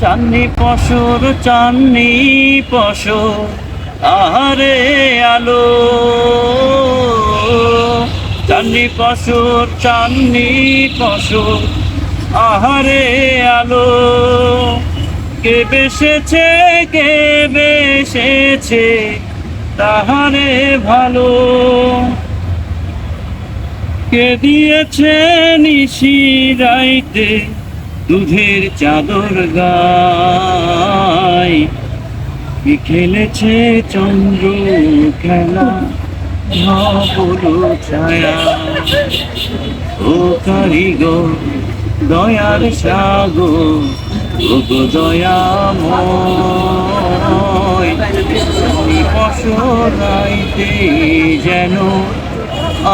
চাঁদনি পশুর চাঁদনি পশুর আহারে আলো, চাঁদনি পশুর চাঁদনি পশুর আহারে আলো। কে বেসেছে কে বেসেছে তাহারে ভালো, কে দিয়েছে নিশি রাইতে দুধের চাদর গায়, কে খেলেছে চন্দ্র খেলা ধবল ছায়া। ও কারিগর দয়ার সাগর, ও গো দয়াময়, পশরাইতে যেন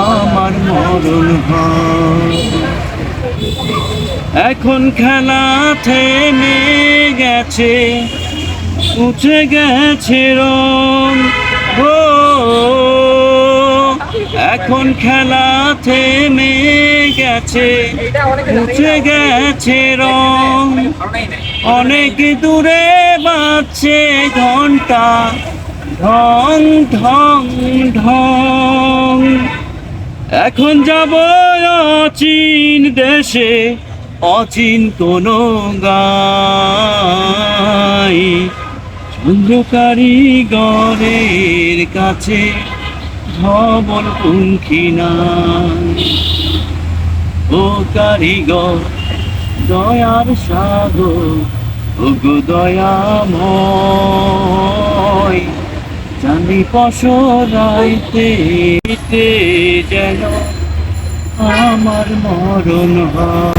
আমার মরণ হয়। এখন খেলা থেমে গেছে, উঠে গেছে রং, ও এখন খেলা থেমে গেছে, উঠে গেছে রং। অনেক দূরে বাজছে ঘন্টা ঢং ঢং ঢং। এখন যাব অচিন দেশে, অচিন কোন গাই, চন্দ্র কারিগরের কাছে ধবল পঙ্খী নাই। ও কারিগর দয়ার সাগর, ও গো দয়াময়, চাঁদনি পশরাইতে যেন আমার মরণ হয়।